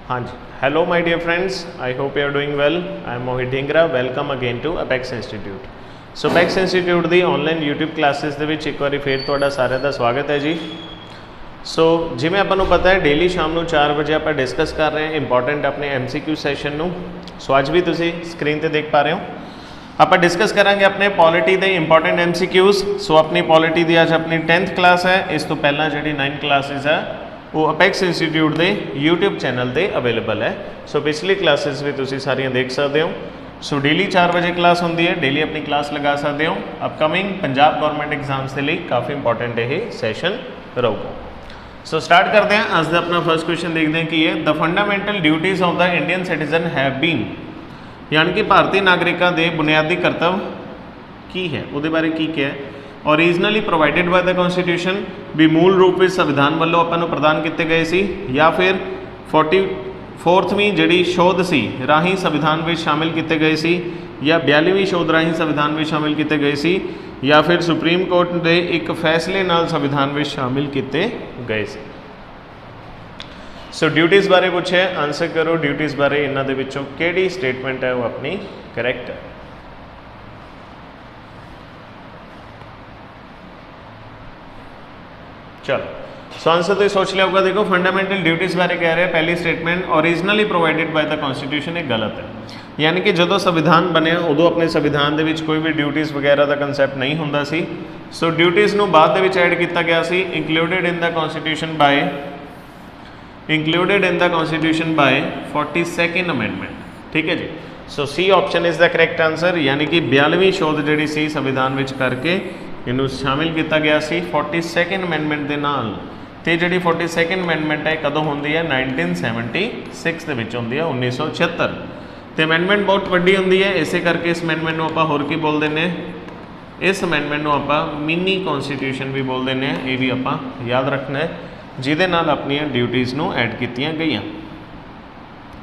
हाँ जी, hello my dear friends, I hope you are doing well. I am Mohit Dhingra. Welcome again to Apex Institute. So Apex Institute ਦੀ online YouTube classes ਦੇ ਵਿੱਚ ਇੱਕ ਵਾਰੀ ਫੇਰ ਤੁਹਾਡਾ ਸਾਰਿਆਂ ਦਾ ਸਵਾਗਤ ਹੈ ਜੀ। ਸੋ ਜਿਵੇਂ ਆਪਾਂ ਨੂੰ ਪਤਾ ਹੈ ਡੇਲੀ ਸ਼ਾਮ ਨੂੰ 4 ਵਜੇ ਆਪਾਂ ਡਿਸਕਸ ਕਰ ਰਹੇ ਹਾਂ ਇੰਪੋਰਟੈਂਟ ਆਪਣੇ MCQ ਸੈਸ਼ਨ ਨੂੰ। ਸੋ ਅੱਜ ਵੀ ਤੁਸੀਂ ਸਕਰੀਨ ਤੇ ਦੇਖ ਪਾ ਰਹੇ ਹੋ ਆਪਾਂ ਡਿਸਕਸ ਕਰਾਂਗੇ ਆਪਣੇ ਪੋਲਿਟੀ ਦੇ ਇੰਪੋਰਟੈਂਟ MCQs। ਸੋ ਆਪਣੀ ਪੋਲਿਟੀ ਦੀ ਅੱਜ ਆਪਣੀ 10th ਕਲਾਸ ਹੈ। ਇਸ ਤੋਂ ਪਹਿਲਾਂ ਜਿਹੜੀ 9 ਕਲਾਸਿਸ ਹੈ वो अपेक्स इंस्टीट्यूट के यूट्यूब चैनल पर अवेलेबल है। सो पिछली क्लासिस भी तुसी सारियां देख सकते हो। सो डेली 4 बजे क्लास होंगी है, डेली अपनी क्लास लगा सकते हो। अपकमिंग पंजाब गवर्नमेंट एग्जाम्स के लिए काफ़ी इंपॉर्टेंट ये सैशन रहूगा। सो स्टार्ट करते हैं। अज का अपना फर्स्ट क्वेश्चन देखते हैं कि है the fundamental duties of the Indian citizen have been, यानी कि भारतीय नागरिकों के बुनियादी कर्तव्य की है, वो बारे की क्या है। Originally provided by the constitution भी मूल रूप में संविधान वालों अपन प्रदान किए गए सी, या फिर 44वीं जी शोध सी राही संविधान में शामिल किए गए सी, या 42वीं शोध राही संविधान में शामिल किए गए सी, या फिर सुप्रीम कोर्ट के एक फैसले नाल संविधान में शामिल किए गए सी। सो ड्यूटीज़ बारे पूछे, आंसर करो ड्यूटीज़ बारे इन्हों के विचों किहड़ी स्टेटमेंट है वो अपनी करैक्ट है। चलो सो आंसर तो सोच लिया होगा। देखो फंडामेंटल ड्यूटीज़ बारे कह रहे हैं, पहली statement originally provided by the constitution एक गलत है, यानी कि जो संविधान बनया उदों अपने संविधान के कोई भी ड्यूटीज़ वगैरह का कंसैप्ट नहीं होंदा सी। सो ड्यूटीज़ नूं बाद दे विच ऐड किया गया सी included in the constitution by 42nd amendment. ठीक है जी। So C option is the correct answer, यानी कि 42वीं शोध जी सी संविधान में करके इनू शामिल किया गया सी 42nd अमेंडमेंट के नाल। तो जी 42nd अमेंडमेंट है कदों होंदी है 1976 के होंदी है 1976। तो अमेंडमेंट बहुत वड्डी होंदी है, इस करके इस अमेंडमेंट को आप होर की बोल दें, इस अमेंडमेंट को आप मिनी कॉन्स्टिट्यूशन भी बोल दें। ये भी आप याद रखना है, जिहदे नाल अपनियां ड्यूटीज़ नूं ऐड कीतियां गईयां।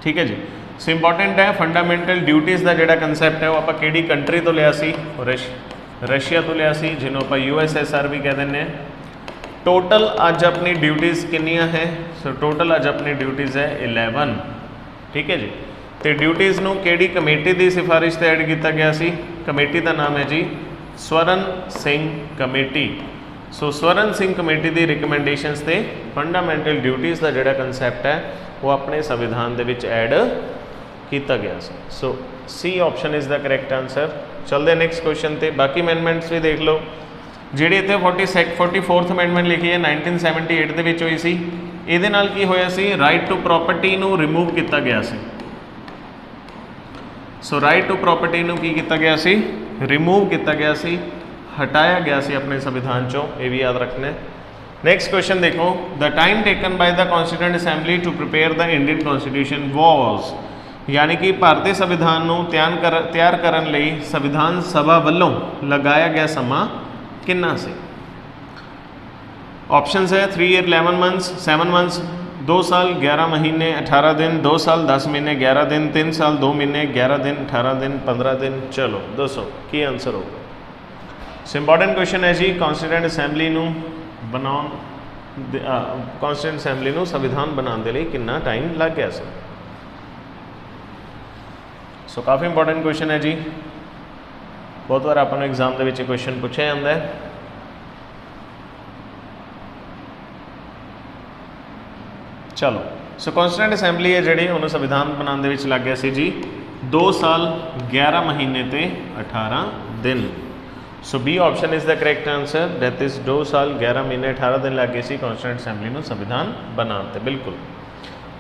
ठीक है जी। सो इंपॉर्टेंट है फंडामेंटल ड्यूटीज़ का जिहड़ा कंसैप्ट है वो आप किहड़ी कंट्री तो लिया सी, रशिया तो लिया सी, जिन्हों आप USSR भी कह दें। टोटल अज अपनी ड्यूटीज़ कितनियां है? सो टोटल अज अपनी ड्यूटीज़ है 11। ठीक है जी। तो ड्यूटीज़ नूं किहड़ी कमेटी की सिफारिश से ऐड किया गया सी? कमेटी का नाम है जी स्वरण सिंह कमेटी। सो स्वरण सिंह कमेटी की रिकमेंडेशनस से फंडामेंटल ड्यूटीज़ का जिहड़ा कंसैप्ट है वो अपने संविधान के विच ऐड किया गया सी। So C option is the correct answer. चलते नैक्सट क्वेश्चन पे। बाकी अमेंडमेंट्स भी देख लो। जी इतने 44th अमेंडमेंट लिखी है 1978 के हुई सी, ये नाल की होया सी राइट टू प्रॉपर्टी नू रिमूव किया गया सी। सो राइट टू प्रॉपर्टी नू की किया गया सी? रिमूव किया गया सी, हटाया गया सी अपने संविधान चो, ये भी याद रखना है। नैक्सट क्वेश्चन देखो। The time taken by the constituent assembly to prepare the Indian constitution was, यानी कि भारतीय संविधान को तैयार करने लई संविधान सभा वालों लगाया गया समा कितना से? ऑप्शन है 3 ईयर 11 मंथ्स, 7 मंथ्स 2 साल 11 महीने 18 दिन, 2 साल 10 महीने 11 दिन, 3 साल 2 महीने 11 दिन 18 दिन 15 दिन। चलो दसो की आंसर होगा। सो इंपॉर्टेंट क्वेश्चन है जी कॉन्स्टिट्यूएंट असैम्बली कॉन्स्टिट्यूएंट असैम्बली संविधान बनाने के लिए कितना टाइम लग गया सर? सो काफ़ी इंपॉर्टेंट क्वेश्चन है जी, बहुत बार आपको एग्जाम के क्वेश्चन पूछा जाता है। चलो सो कॉन्स्टिट्यूएंट असैम्बली है जी उन्होंने संविधान बनाने लग गया सी जी 2 साल 11 महीने ते 18 दिन। So B option is the correct answer, that is 2 साल 11 महीने 18 दिन लग गए सी कॉन्स्टिट्यूएंट असैम्बली को संविधान बनाते। बिल्कुल।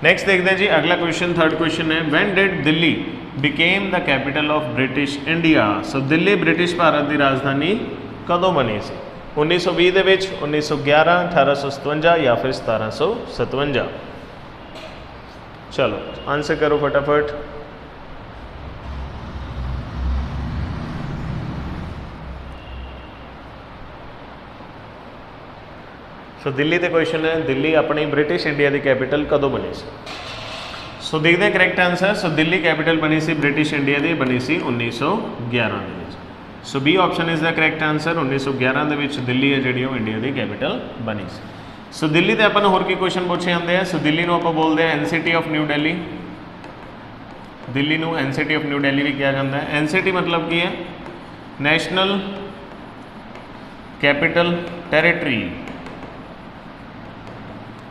नैक्सट देखते हैं जी अगला क्वेश्चन, थर्ड क्वेश्चन है when did Delhi became the capital of British India. So Delhi British Bharat की राजधानी कदों बनी सी? 1920 के विच, 1911, 1857 या फिर 1757। चलो आंसर करो फटाफट। सो दिल्ली ते क्वेश्चन है दिल्ली अपनी ब्रिटिश इंडिया की कैपिटल कदों बनी सी? सो देखते हैं correct answer. So Delhi capital बनी सी ब्रिटिश इंडिया की बनी सी 1911। So B option is the correct answer. 1911 Delhi है जी इंडिया की कैपिटल बनी सी। सो दिल्ली ते अपन होर की क्वेश्चन पूछे जाते हैं। सो दिल्ली नूं आपां बोलते हैं NCT of new Delhi, Delhi नूं NCT ऑफ न्यू दिल्ली भी कहा जाता है। NCT मतलब की है नैशनल कैपिटल टैरेटरी।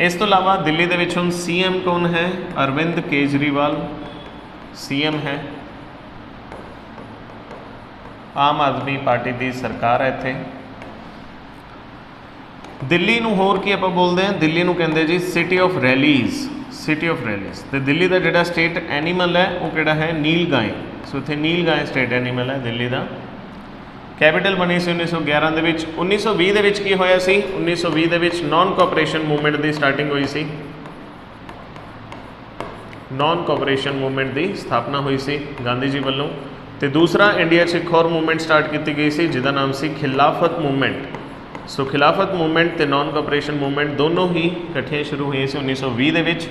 इस तो इलावा दिल्ली दे विच हुण CM कौन है? अरविंद केजरीवाल CM है। आम आदमी पार्टी की सरकार है इत्थे। दिल्ली नूं होर की आपां बोलते हैं, दिल्ली नूं कहंदे जी city of rallies, city of rallies. तो दिल्ली का जिहड़ा स्टेट एनीमल है वो किहड़ा है? नील गाय। सो इत्थे नील गाय स्टेट एनीमल है दिल्ली का। कैपिटल बनी सी 1911 दे विच। 1920 दे विच की होया सी? 1920 दे विच नॉन कोऑपरेशन मूवमेंट की स्टार्टिंग हुई सी, नॉन कोऑपरेशन मूवमेंट की स्थापना हुई सी गांधी जी वालों। तो दूसरा इंडिया च एक और मूवमेंट स्टार्ट की गई सी जिसका नाम सी खिलाफत मूवमेंट। सो खिलाफत मूवमेंट तो नॉन कोऑपरेशन मूवमेंट दोनों ही इकट्ठियां शुरू हुई सी 1920 दे विच।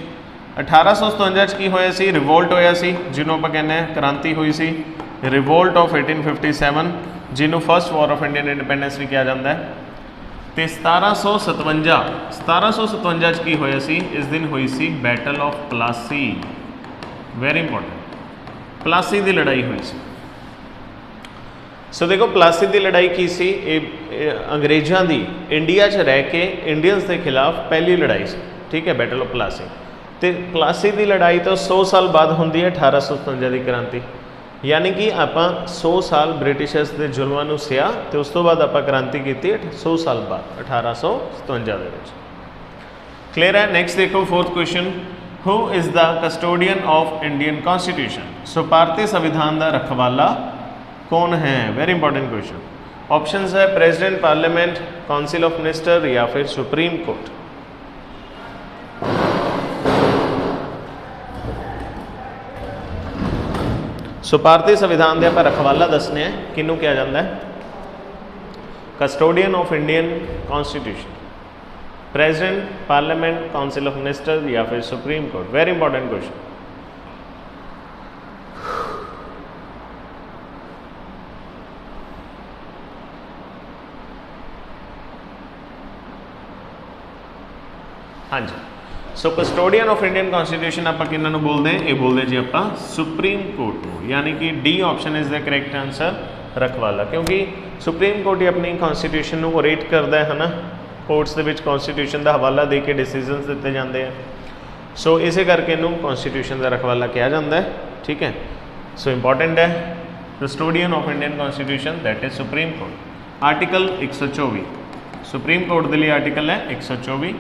1857 की होया सी? रिवोल्ट होया सी जिन्हों आप कहने क्रांति हुई सी, रिवोल्ट ऑफ 1857 जिन्हों first war of Indian independence भी कहा जाता है। तो 1757 की होया सी? इस दिन हुई सी battle of Plassey, very important, Plassey की लड़ाई हुई सी। सो देखो प्लासी की लड़ाई की सी? अंग्रेज़ों की इंडिया च रह के इंडियंस के खिलाफ पहली लड़ाई सी, ठीक है, बैटल ऑफ प्लासी। तो प्लासी की लड़ाई तो 100 साल बाद होंदी है 1857 की क्रांति, यानी कि आप 100 साल ब्रिटिशर्स के जुल्मां नूं सहा तो उस तो बाद आप क्रांति की 100 साल बाद 1857। क्लियर है? नैक्सट देखो fourth question, who is the custodian of Indian constitution. So भारतीय संविधान का रखवाला कौन है? Very important question. ऑप्शंस है president, parliament, council of minister या फिर सुप्रीम कोर्ट। सो भारतीय संविधान के आप रखवाला दसने हैं किनू कहा जाता है? Custodian of Indian constitution, president, parliament, council of minister या फिर supreme court. Very important question. हाँ जी, सो कस्टोडियन ऑफ इंडियन कॉन्स्टिट्यूशन आप किन्हों बोलते हैं? ये बोलते जी आप सुप्रीम कोर्ट को, यानी कि D option is the correct answer, रखवाला। क्योंकि सुप्रीम कोर्ट ही अपनी कॉन्स्टिट्यूशन को रेट करता है ना, कोर्ट्स के कॉन्स्टिट्यूशन का हवाला दे के डिसीजनस दिते जाते हैं। सो इसे करके इनू कॉन्स्टिट्यूशन का रखवाला कहा जाता है, ठीक है। सो इंपॉर्टेंट है custodian of Indian constitution that is supreme court. Article 124 supreme court के लिए आर्टिकल है 124,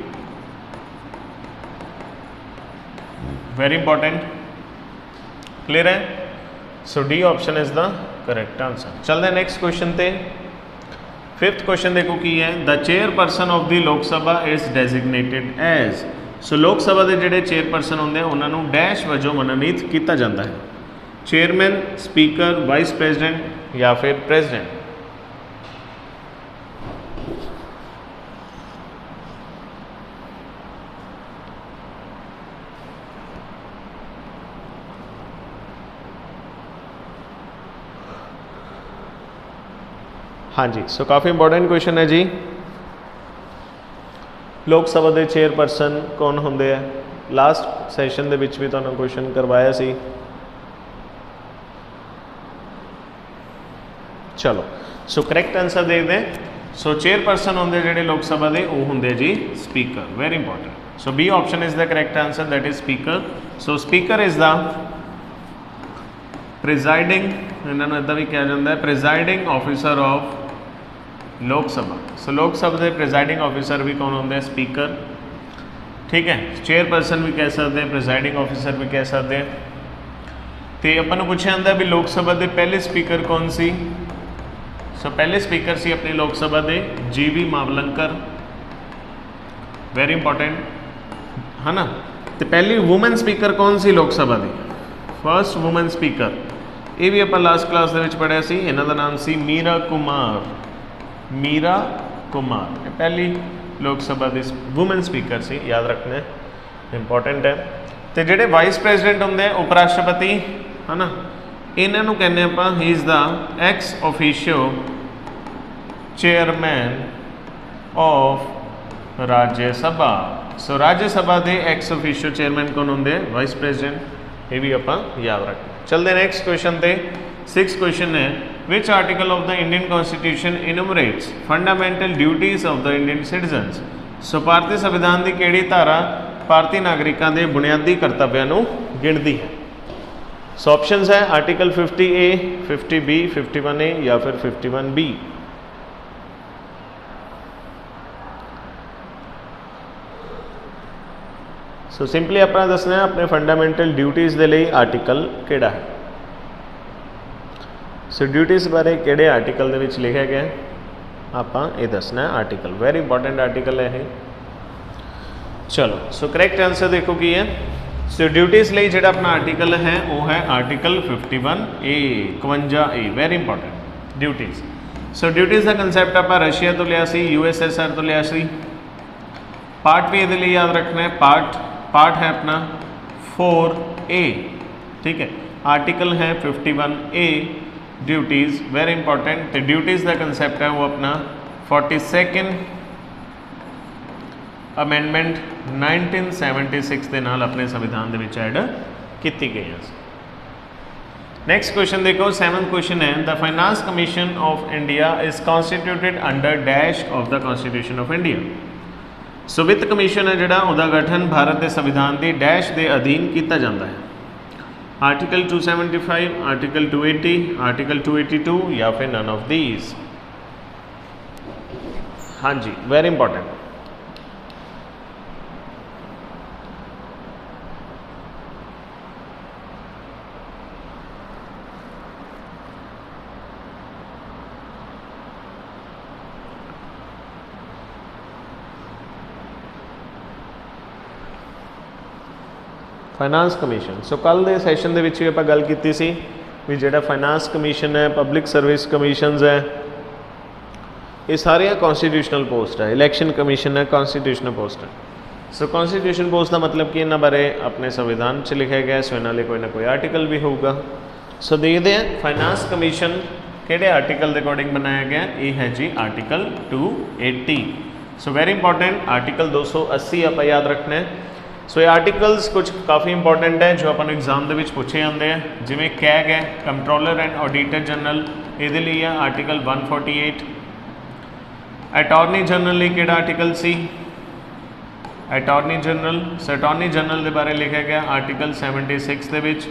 वेरी इंपॉर्टेंट। क्लियर है? So D option is the correct answer. चलते हैं नेक्स्ट क्वेश्चन पे। फिफ्थ क्वेश्चन देखो की है, द चेयरपर्सन ऑफ द लोक सभा इज डेजिग्नेटेड एज। सो लोक सभा के जोड़े चेयरपर्सन होंगे उन्होंने डैश वजों मनोनीत किया जाता है, चेयरमैन, स्पीकर, वाइस प्रेजिडेंट या फिर प्रेजिडेंट। हाँ जी, सो काफ़ी इंपॉर्टेंट क्वेश्चन है जी। लोक सभा के चेयरपर्सन कौन होंगे है? लास्ट सैशन के भी तुहानूं क्वेश्चन करवाया सी। चलो सो करैक्ट आंसर देखते हैं। सो चेयरपर्सन होंगे जोड़े लोक सभा के वो होंगे जी speaker, very important. So B option is the correct answer that is speaker. So speaker is the presiding, इन्होंने इदा भी कहा जाता है प्रिजाइडिंग ऑफिसर ऑफ लोक सभा। सो लोक सभा के प्रिजाइडिंग ऑफिसर भी कौन होंगे? स्पीकर, ठीक है। चेयरपर्सन भी कह सकते हैं, प्रिजाइडिंग ऑफिसर भी कह सकते हैं। तो अपन पूछा जाता भी लोक सभा के पहले स्पीकर कौन सी? सो पहले स्पीकर सी अपनी लोक सभा के GV मावलंकर, वेरी इंपॉर्टेंट है ना। तो पहली वूमेन स्पीकर कौन सी लोक सभा की? फर्स्ट वूमेन स्पीकर, ये भी अपन लास्ट क्लास के पढ़िया सी, इन्हों का नाम सी मीरा कुमार, मीरा कुमार पहली लोक सभा की वूमेन स्पीकर सी, याद रखना इंपॉर्टेंट है। तो जोड़े वाइस प्रेजिडेंट होंगे उपराष्ट्रपति है ना, इन्हों कहने आप he is the ex officio chairman of राज्य सभा। सो राज्य सभा के एक्स ऑफिशियो चेयरमैन कौन होंगे? Vice president. ये भी आप याद रखना। चलते नैक्सट क्वेश्चन पे। 6th क्वेश्चन है which article of the Indian constitution enumerates fundamental duties of the Indian citizens. So भारतीय संविधान की किहड़ी धारा भारतीय नागरिकों के बुनियादी कर्तव्यों को गिनती है? सो ऑप्शंस है आर्टिकल 50A, 50B, 51A या फिर 51B। सो सिंपली अपना दसना है अपने फंडामेंटल ड्यूटीज़ के लिए आर्टिकल किहड़ा है। सो ड्यूटीज़ बारे किहड़े आर्टिकल दे विच लिखा गया आप ये दसना है आर्टिकल। वेरी इंपॉर्टेंट आर्टिकल है ये। चलो सो करेक्ट आंसर देखो की है। सो ड्यूटीज़ लिए जो अपना आर्टिकल है वो है article 51A, 51A। Very important duties. So duties का कंसैप्ट आप रशिया तो लिया सी, USSR तो लिया सी। पार्ट भी ये याद रखना है। पार्ट है अपना 4A, ठीक है। आर्टिकल है 51A ड्यूटीज़। Very important. तो ड्यूटीज़ का कंसैप्ट है वो अपना 42nd अमेंडमेंट 1976 के नाल अपने संविधान के ऐड की गई। नैक्सट क्वेश्चन देखो 7th क्वेश्चन है the finance commission of India is constituted under dash of the constitution of India. So वित्त कमीशन है जोड़ा उसका गठन भारत के संविधान के डैश के अधीन किया जाता है? आर्टिकल 275, आर्टिकल 280, आर्टिकल 282 या फिर नन ऑफ दीज। हाँ जी, very important. Finance commission. So कल के सैशन के आप गल की भी जोड़ा फाइनेंस कमीशन है, पब्लिक सर्विस कमीशनस है, ये सारिया कॉन्स्टिट्यूशनल पोस्ट है। इलैक्शन कमीशन है, कॉन्स्टिट्यूशनल पोस्ट है। सो कॉन्स्टिट्यूशन पोस्ट का मतलब कि इन्होंने बारे अपने संविधान च लिखा गया। सो इन्होंने कोई ना कोई आर्टिकल भी होगा। सो देखते हैं फाइनेंस कमीशन किहड़े आर्टिकल के अकॉर्डिंग बनाया गया। ये है जी article 280। So very important article 280 आप याद रखना है। सो ये आर्टिकल्स कुछ काफ़ी इंपॉर्टेंट है जो अपन एग्जाम के पूछे जाते हैं। जिमें कैग है कंट्रोलर एंड ऑडिटर जनरल, ये लिए है आर्टिकल 148। अटॉर्नी जनरल लिए किहड़ा आर्टिकल सी? Attorney general. So attorney general के बारे लिखा गया आर्टिकल 76 के विच।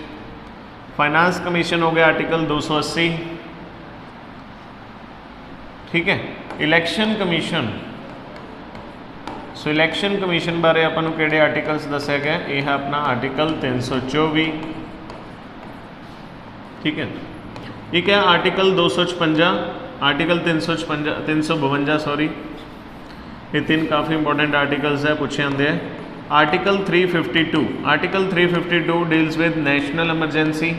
फाइनेंस कमीशन हो गया आर्टिकल 280, ठीक है। Election commission. So election commission बारे अपन किहड़े आर्टिकल्स दस्या गया? यह है अपना आर्टिकल 324, ठीक है। एक है आर्टिकल 256, आर्टिकल 352 सॉरी। ये तीन काफ़ी इंपॉर्टेंट आर्टिकल्स है, पूछे जाते हैं। Article 352, article 352 deals with national emergency.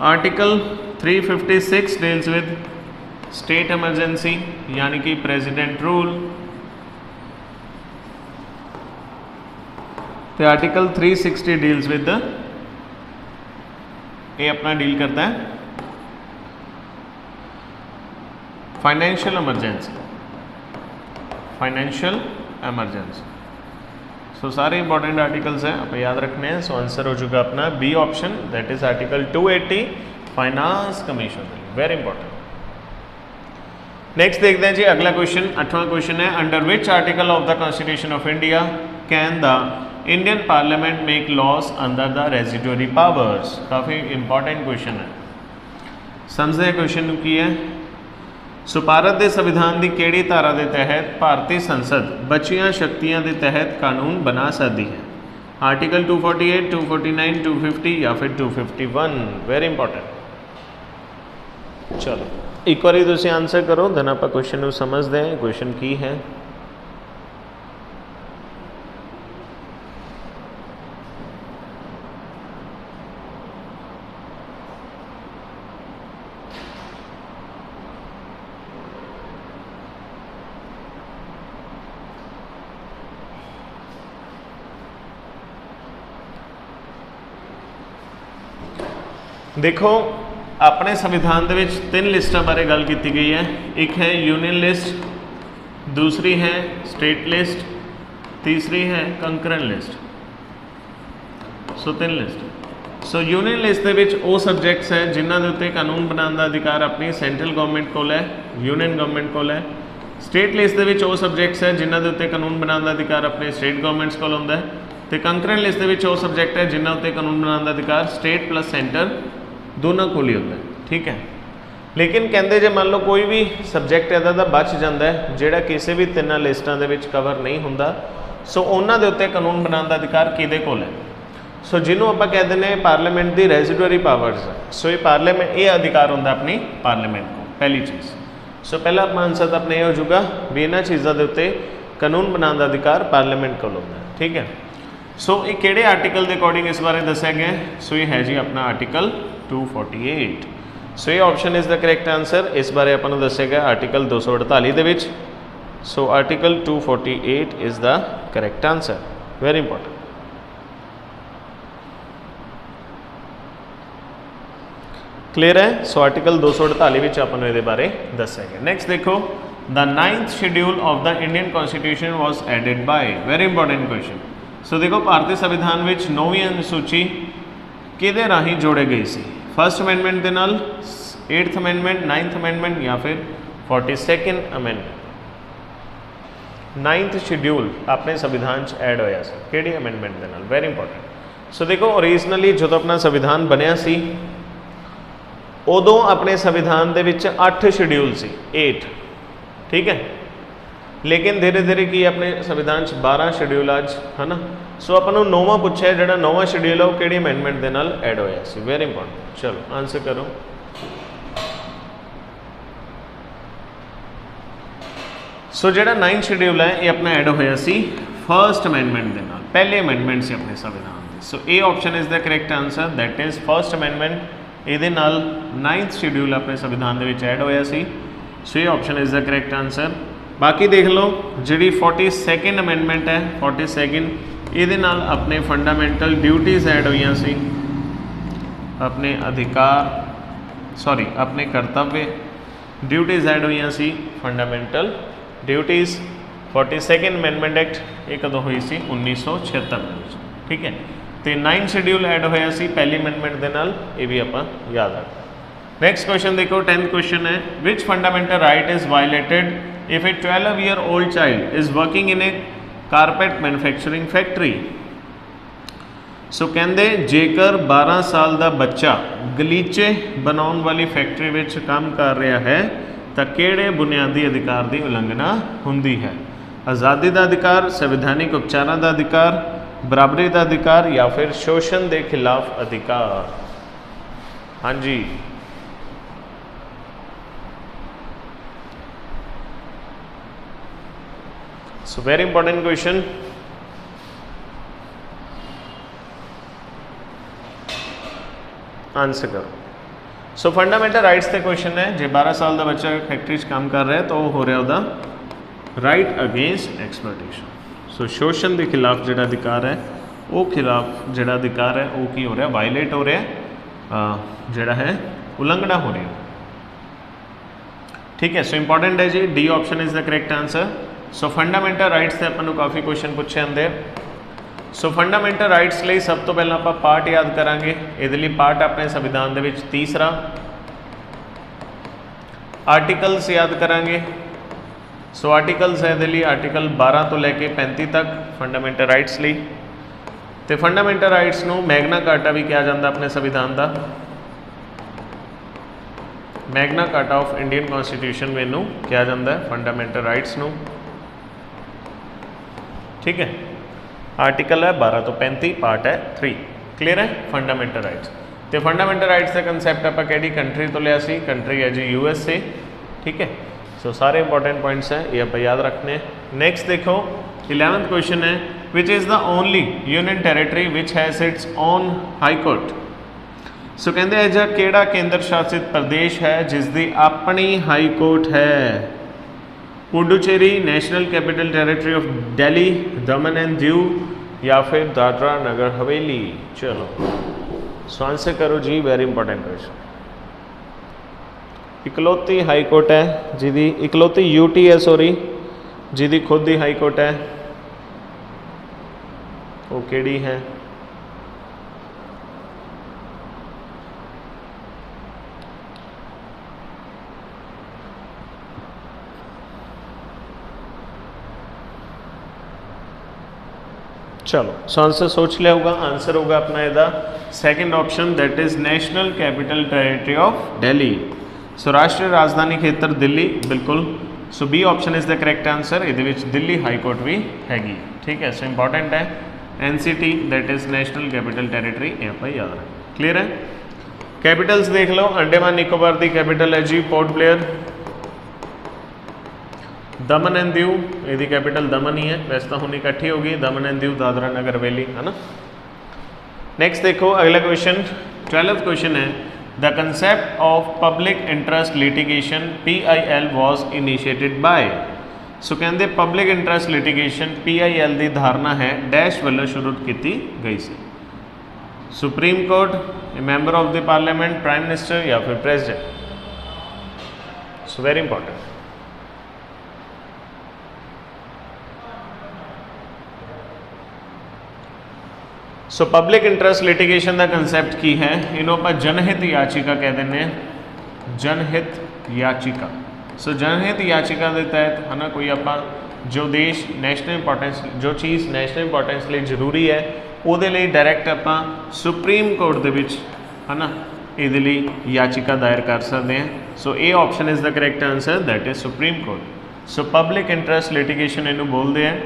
Article 356 deals with state emergency यानी कि प्रेसिडेंट रूल। तो आर्टिकल 360 डील्स विद ये अपना डील करता है फाइनेंशियल एमरजेंसी, फाइनेंशियल एमरजेंसी। सो सारे इंपॉर्टेंट आर्टिकल्स हैं, आप याद रखने हैं। सो आंसर हो चुका अपना B option, that is article 280 finance commission. Very important. Next देखते हैं जी अगला क्वेश्चन। 8वां क्वेश्चन है under which article of the constitution of India can the Indian parliament make laws under the residuary powers. काफ़ी इंपॉर्टेंट क्वेश्चन है, समझते question की है। सो भारत के संविधान की किहड़ी धारा के तहत भारतीय संसद बचिया शक्तियों के तहत कानून बना सकती है? आर्टिकल 248, 249, 250 या फिर 251। Very important. चलो एक बार तुम आंसर करो, देन आप क्वेश्चन को समझते हैं क्वेश्चन की है। देखो अपने संविधान दे विच 3 लिस्टां बारे गल की गई है। एक है यूनियन लिस्ट, दूसरी है स्टेट लिस्ट, तीसरी है कंकरेंट लिस्ट। सो 3 लिस्ट। सो यूनियन लिस्ट दे विच वो सबजैक्ट्स है जिन्हां दे उत्ते कानून बनाने का अधिकार अपनी सेंट्रल गवर्नमेंट कोल है, यूनियन गवर्नमेंट कोल है। स्टेट लिस्ट दे विच वो सबजैक्ट्स है जिन्हां दे उत्ते कानून बनाने का अधिकार अपने स्टेट गवर्नमेंट्स कोल हुंदा है। तो कंकरेंट लिस्ट के वो सबजैक्ट है जिन्होंने उत्ते कानून बनाने का अधिकार स्टेट प्लस सेंटर दोनों को ही होता है। ठीक है, लेकिन कहते जे मान लो कोई भी सबजैक्ट इदा का बच जाता है जोड़ा किसी भी 3 लिस्टां दे विच कवर नहीं होंदा, सो उन्होंने उत्ते कानून बनाने का अधिकार किहदे कोल है। सो जिन्हों आप कहते हैं पार्लीमेंट की रेजिडुअरी पावर्स है। सो ये पार्लीमेंट ये अधिकार होंदा अपनी पार्लीमेंट को, पहली चीज़। सो पहला आंसर अपने ये हो जाऊगा भी इन्होंने चीज़ों के उत्ते कानून बनाने का अधिकार पार्लीमेंट को होंदा है। ठीक है, सो ये किहड़े आर्टिकल के अकॉर्डिंग इस बारे दस्या गया। सो ये है जी अपना आर्टिकल 248। सो ये option is the correct answer. इस बारे अपन दस्या गया आर्टिकल 248 दे विच। So article 248 is the correct answer, very important. Clear है। सो आर्टिकल 248 विच अपन ये बारे दस्या गया। नैक्सट देखो, the 9th schedule of the Indian constitution was added by, very important question. So देखो भारतीय संविधान में 9वीं अनुसूची किहदे राही जोड़े गई सी। फर्स्ट अमेंडमेंट के नाल, 8th अमेंडमेंट, 9th अमेंडमेंट या फिर 42nd अमेंडमेंट। 9th शेड्यूल अपने संविधान ऐड होया सी किहड़ी अमेंडमेंट के नाल, वेरी इंपॉर्टेंट। सो देखो ओरिजिनली जो अपना संविधान बनया सी उदों अपने संविधान दे विच 8 शेड्यूल सी, 8। ठीक है, लेकिन धीरे धीरे की अपने संविधान 12 शेड्यूल अज है ना। सो अपन 9वां पूछा, जो 9वां शेड्यूल है वो कि अमेंडमेंट के नाल ऐड होया सी, वेरी इंपॉर्टेंट। चलो आंसर करो। सो जो 9th शेड्यूल है ये अपना ऐड होया सी फर्स्ट अमेंडमेंट के नाल, पहले अमेंडमेंट से अपने संविधान के। So A option is the correct answer, that is first amendment. ये 9th शेड्यूल अपने संविधान के ऐड होया सी। सो ये option is the correct answer. बाकी देख लो जी 42nd अमेंडमेंट है, 42nd ये अपने फंडामेंटल ड्यूटीज़ ऐड हुई सी, अपने अधिकार सॉरी अपने कर्तव्य ड्यूटीज़ ऐड हुई सी, fundamental duties. 42nd amendment act ये कदों हुई सी 1976 में। ठीक है, तो 9th शेड्यूल ऐड होया सी पहली अमेंडमेंट के नाल, ये भी आप याद रखो। नैक्सट क्वेश्चन देखो, 10th क्वेश्चन है, which fundamental right is violated if a 12-year-old child is working in a carpet manufacturing factory। सो कहते जेकर 12 साल का बच्चा गलीचे बनाने वाली फैक्ट्री में काम कर रहा है तो किहड़े बुनियादी अधिकार की उलंघना होंदी है। आज़ादी का अधिकार, संवैधानिक उपचारों का अधिकार, बराबरी का अधिकार या फिर शोषण के खिलाफ अधिकार। हाँ जी, so very important question. Answer करो। सो फंडामेंटल राइट्स के क्वेश्चन है, जो 12 साल का बच्चा फैक्ट्री काम कर रहा है तो हो रहा उसका राइट अगेंस्ट एक्सप्लॉयटेशन। सो शोषण के खिलाफ जो अधिकार है वो खिलाफ जो अधिकार है वो की हो रहा, वायलेट हो रहा, जोड़ा है उल्लंघना हो रही है। ठीक है, सो इंपॉर्टेंट है जी, D option is the correct answer. So fundamental rights से अपन काफ़ी क्वेश्चन पूछे आते। सो फंडामेंटल राइट्स लिए सब तो पहला आप पार्ट याद करांगे। ये पार्ट अपने संविधान के तीसरा आर्टिकल्स याद करांगे। सो आर्टिकल्स है ये आर्टिकल 12 तो लैके 35 तक फंडामेंटल राइट्स लिए। तो फंडामेंटल राइट्स को मैगना कार्टा भी कहा जाता अपने संविधान का, Magna carta of Indian constitution में इनू कहा जाता है फंडामेंटल राइट्स नू। ठीक है, आर्टिकल है 12 तो 35, पार्ट है 3। क्लीयर है फंडामेंटल राइट्स। तो फंडामेंटल राइट्स का कंसैप्ट आप किहड़ी कंट्री तो लिया सी, कंट्री है जी USA। ठीक है, सो सारे इंपॉर्टेंट पॉइंट्स हैं ये आप याद रखने हैं। नेक्स्ट देखो 11th क्वेश्चन है, which is the only union territory which has its own high court. So कहते हैं जो केड़ा केंद्र शासित प्रदेश है जिसकी अपनी हाई कोर्ट है। Puducherry, national capital territory of Delhi, Daman and Diu या फिर दादरा नगर हवेली। चलो सो आंसर करो जी, वेरी इंपॉर्टेंट क्वेश्चन। इकलौती हाई कोर्ट है जिहदी इकलौती यूटी है सॉरी जिहदी खुद की हाई कोर्ट है वो किहड़ी है? चलो सो आंसर सोच लिया होगा। आंसर होगा अपना ਇਹਦਾ second option that is national capital territory of Delhi. So राष्ट्रीय राजधानी खेत्र दिल्ली बिल्कुल। So B option is the correct answer. ये दिल्ली हाई कोर्ट भी हैगी। ठीक है, सो इंपॉर्टेंट है NCT that is national capital territory, ये आप याद रखें। क्लियर है? कैपिटल्स देख लो। अंडमान निकोबार की कैपिटल है जी port Blair. Daman and Diu यदि कैपिटल दमन ही है, वैसे तो हुन इकट्ठी होगी दमन एंड दीव दादरा नगर हवेली, है ना। नेक्स्ट देखो अगला क्वेश्चन 12th क्वेश्चन है the concept of public interest litigation PIL was initiated by. So कहते पब्लिक इंटरेस्ट लिटिगेशन PIL की धारणा है डैश वालों शुरू की गई सी। Supreme court, member of the parliament, prime minister या फिर president. So very important. So public interest litigation का कंसैप्ट की है, इन्हों आप जनहित याचिका कह दें। जनहित याचिका। सो जनहित याचिका के तहत है ना कोई आप जो देश नैशनल इंपॉर्टेंस जो चीज़ नैशनल इंपॉर्टेंस लिए जरूरी है वो डायरैक्ट आप सुप्रीम कोर्ट के है ना ये याचिका दायर कर सकते हैं। So A option is the correct answer that is supreme court. So public interest litigation इनू बोलते हैं।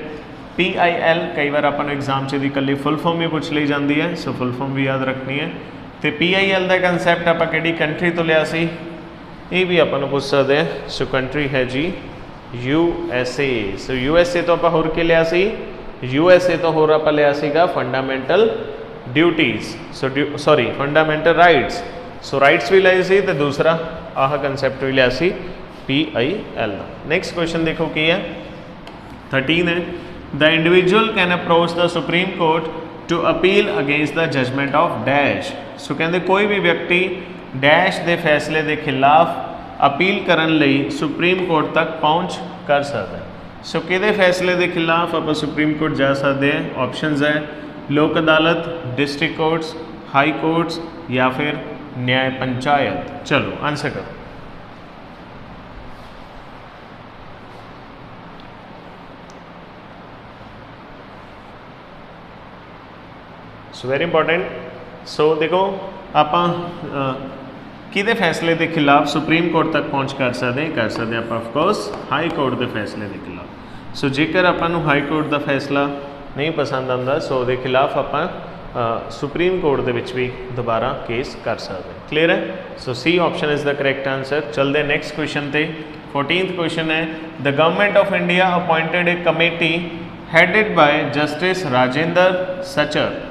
PIL कई बार अपन एग्जाम से कली फुल फॉर्म भी पूछ ली जाती है। सो फुल फॉर्म भी याद रखनी है। तो PIL का कंसैप्ट आप कि कंट्री तो लिया सी, ये भी अपन पूछ सकते हैं। सो कंट्री है जी USA। सो USA तो आप होर के लिया सी, USA तो होर आप लिया सीगा fundamental duties. Sorry fundamental rights. So rights भी लिया सी तो दूसरा आह कंसैप्ट भी लिया सी PIL। नेक्स्ट क्वेश्चन देखो की है 13 है the individual can approach the supreme court to appeal against the judgment of dash. So कहते कोई भी व्यक्ति डैश के फैसले के खिलाफ अपील करने लई सुप्रीम कोर्ट तक पहुँच कर सकता है। सो कि फैसले के खिलाफ आप सुप्रीम कोर्ट जा सकते हैं। ऑप्शंस है लोक अदालत, डिस्ट्रिक्ट कोर्ट्स, हाई कोर्ट्स या फिर न्याय पंचायत। चलो आंसर करो। सो वेरी इंपॉर्टेंट। सो देखो आप किदे फैसले के खिलाफ सुप्रीम कोर्ट तक पहुँच कर सकते हैं आप ऑफकोर्स हाई कोर्ट के फैसले के खिलाफ। सो जेकर आपू हाई कोर्ट का फैसला नहीं पसंद आता सो के खिलाफ आप सुप्रीम कोर्ट के भी दोबारा केस कर सकते हैं। क्लीयर है? So C option is the correct answer. चलते नेक्स्ट क्वेश्चन पे 14th क्वेश्चन है the government of India appointed a committee headed by justice Rajendra Sachar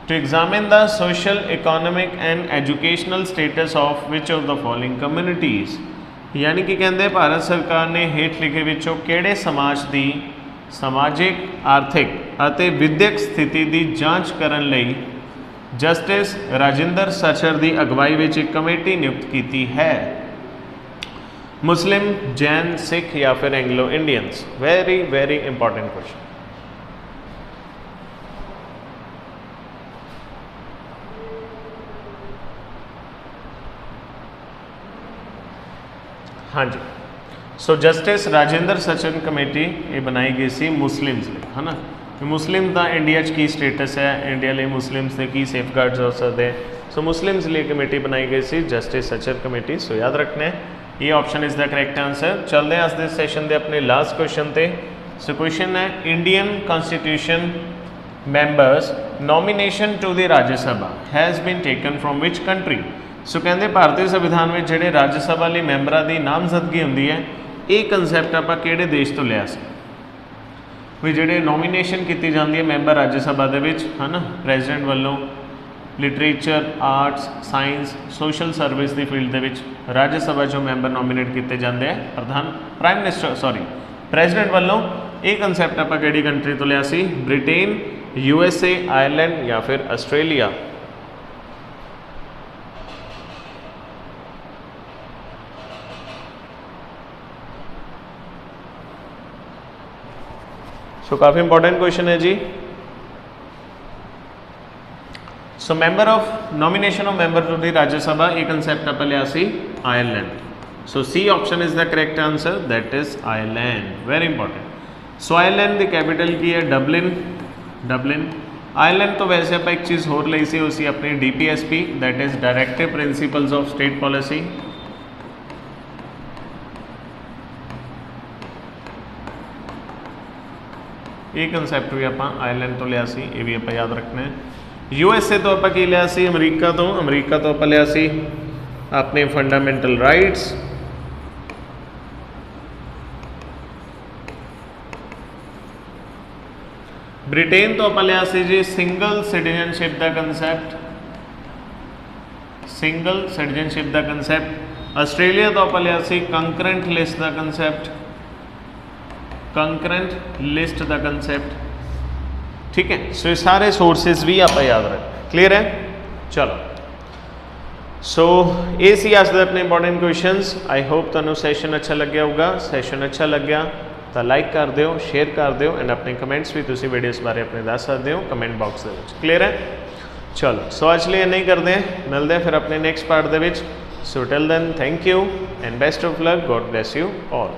to examine the social, economic and educational status of which of the following communities। यानी कि कहते भारत सरकार ने हेठ लिखे विचों किहड़े समाज की समाजिक, आर्थिक और विद्यक स्थिति की जांच करने लई जस्टिस राजेंद्र सचर की अगवाई में एक कमेटी नियुक्त की है। मुस्लिम, जैन, सिख या फिर Anglo Indians. Very very important question. हाँ जी। सो जस्टिस राजेंद्र सचन कमेटी ये बनाई गई सी मुस्लिम्स लिए, है ना। मुस्लिम का इंडिया की स्टेटस है, इंडिया लिए मुस्लिम्स के की सेफगार्ड्स हो सकते हैं। सो मुस्लिम्स लिए कमेटी बनाई गई सी जस्टिस सचर कमेटी। सो याद रखना है ये option is the correct answer. चलते हैं आज के सैशन के अपने लास्ट क्वेश्चन पे। सो क्वेश्चन है Indian constitution members nomination to the Rajya Sabha has been taken from which country. So कहते भारतीय संविधान में जोड़े राज्यसभा लिए मैंबरों की नामजदगी होंगी है, ये कंसैप्ट आप किहड़े देश तो लिया भी जोड़े नॉमिनेशन की जाती है मैंबर राज्यसभा के है ना प्रेजिडेंट वालों literature, arts, science, social service की फील्ड के राज्यसभा जो मैंबर नॉमिनेट किए जाते हैं प्राइम मिनिस्टर सॉरी प्रेजिडेंट वालों। ये कंसैप्ट आप किहड़ी कंट्री तो लिया सी? ब्रिटेन, USA, आयरलैंड या फिर आस्ट्रेलिया। सो काफ़ी इंपॉर्टेंट क्वेश्चन है जी। So member of nomination of member to the Rajya Sabha ये कंसेप्ट आप लिया सी Ireland. So C option is the correct answer, that is Ireland, very important. So Ireland दी कैपिटल की है डबलिन, डबलिन। आयरलैंड तो वैसे आप एक चीज़ होर ली सी उसी अपनी DPSP, that is directive principles of state policy. ये कंसैप्ट भी आप आयरलैंड तो लिया सी, ये भी आप याद रखना है। USA तो आप लिया सी अमरीका तो आप लिया सी अपने फंडामेंटल राइट्स। ब्रिटेन तो आप लिया सी जी सिंगल सिटीजनशिप का कंसैप्ट, सिंगल सिटीजनशिप का कंसैप्ट। आस्ट्रेलिया तो आप लिया सी कंकरेंट लिस्ट का कंसैप्ट, कंकरेंट लिस्ट का कंसैप्ट, ठीक है। सो ये सारे सोर्सेज भी आप याद रखें, क्लियर है। चलो सो ये सी आज दे अपने इंपॉर्टेंट क्वेश्चंस। आई होप तुहानू सैशन अच्छा लग्या होगा। सैशन अच्छा लग्या तो लाइक कर दिओ, शेयर कर दिओ एंड अपने कमेंट्स भी तुसी वीडियोस बारे अपने दस सकते हो कमेंट बॉक्स दे विच, क्लियर है। चलो सो आज लिए नहीं करते हैं, मिलते हैं फिर अपने नेक्स्ट पार्ट दे विच। So till then thank you and best of luck, God bless you all.